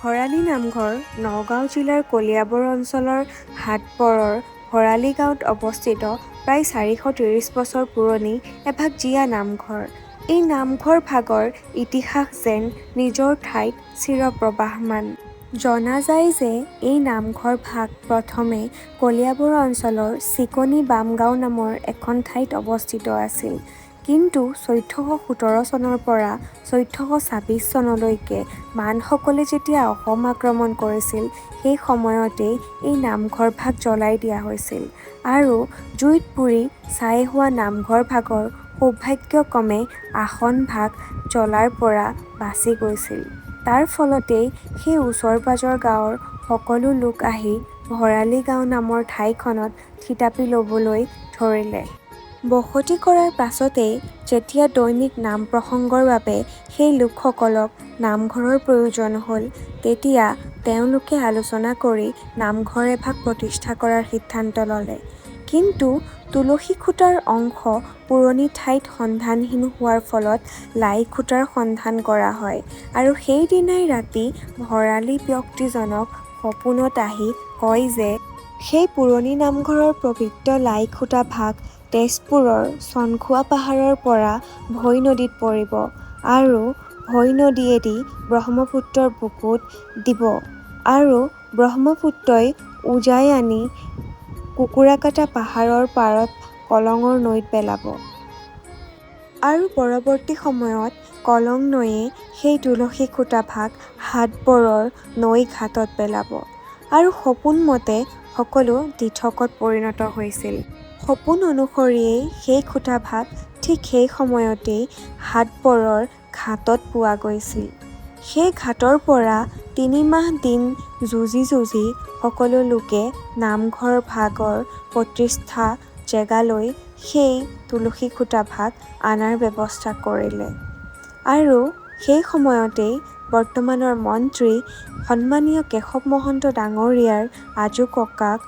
ভৰালী নামঘৰ নগাঁও জিলাৰ কলিয়াবৰ অঞ্চলৰ হাটপৰৰ ভৰালী গাঁৱত অৱস্থিত প্ৰায় 430 বছৰ পুৰণি এভাগ জীয়া নামঘৰ। এই নামঘৰ ভাগৰ ইতিহাস যেন নিজৰ ঠাইত চিৰপ্ৰবাহমান। জনা যায় যে এই নামঘৰ ভাগ প্ৰথমে কলিয়াবৰ অঞ্চলৰ চিকনি বামগাঁও নামৰ এখন ঠাইত অৱস্থিত আছিল। কিন্তু 1417 চনৰ পৰা 1426 চনলৈকে মানসকলে যেতিয়া অসম আক্ৰমণ কৰিছিল সেই সময়তেই এই নামঘৰ ভাগ জ্বলাই দিয়া হৈছিল আৰু জুইত পুৰি ছাই হোৱা নামঘৰ ভাগৰ সৌভাগ্যক্ৰমে আসন ভাগ জ্বলাৰ পৰা বাচি গৈছিল। তাৰ ফলতেই সেই ওচৰ-পাজৰ গাঁৱৰ সকলো লোক আহি ভৰালী গাঁও নামৰ ঠাইখনত থিতাপি ল'বলৈ ধৰিলে। বসতি কৰাৰ পাছতেই যেতিয়া দৈনিক নাম প্ৰসংগৰ বাবে সেই লোকসকলক নামঘৰৰ প্ৰয়োজন হ'ল, তেতিয়া তেওঁলোকে আলোচনা কৰি নামঘৰ এভাগ প্ৰতিষ্ঠা কৰাৰ সিদ্ধান্ত ল'লে। কিন্তু তুলসী খুঁটাৰ অংশ পুৰণি ঠাইত সন্ধানহীন হোৱাৰ ফলত লাই খুঁটাৰ সন্ধান কৰা হয় আৰু সেইদিনাই ৰাতি ভৰালী ব্যক্তিজনক সপোনত আহি কয় যে সেই পুৰণি নামঘৰৰ পবিত্ৰ লাই খুঁটা ভাগ তেজপুৰৰ চনখোৱা পাহাৰৰ পৰা ভৈ নদীত পৰিব আৰু ভৈ নদীয়েদি ব্ৰহ্মপুত্ৰৰ বুকুত দিব আৰু ব্ৰহ্মপুত্ৰই উজাই আনি কুকুৰাকাটা পাহাৰৰ পাৰত কলঙৰ নৈত পেলাব। আৰু পৰৱৰ্তী সময়ত কলং নৈয়ে সেই তুলসী খুঁটা ভাগ হাটপৰৰ নৈ ঘাটত পেলাব। আৰু সপোন মতে সকলো দিঠকত পৰিণত হৈছিল। সপোন অনুসৰিয়েই সেই খুঁটা ভাগ ঠিক সেই সময়তেই হাটপৰৰ ঘাটত পোৱা গৈছিল। সেই ঘাটৰ পৰা ৩ মাহ দিন যুঁজি সকলো লোকে নামঘৰ ভাগৰ প্ৰতিষ্ঠা জেগালৈ সেই তুলসী খুঁটা ভাগ অনাৰ ব্যৱস্থা কৰিলে। আৰু সেই সময়তেই বৰ্তমানৰ মন্ত্ৰী সন্মানীয় কেশৱ মহন্ত ডাঙৰীয়াৰ আজোককাক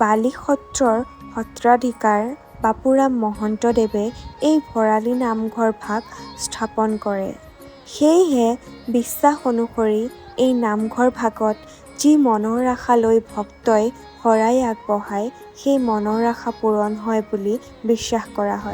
বালি সত্ৰৰ সত্ৰাধিকাৰ বাপুৰাম মহন্তদেৱে এই ভৰালী নামঘৰ ভাগ স্থাপন কৰে। সেয়েহে বিশ্বাস অনুসৰি এই নামঘৰ ভাগত যি মনৰ আশা লৈ ভক্তই শৰাই আগবঢ়ায় সেই মনৰ আশা পূৰণ হয় বুলি বিশ্বাস কৰা হয়।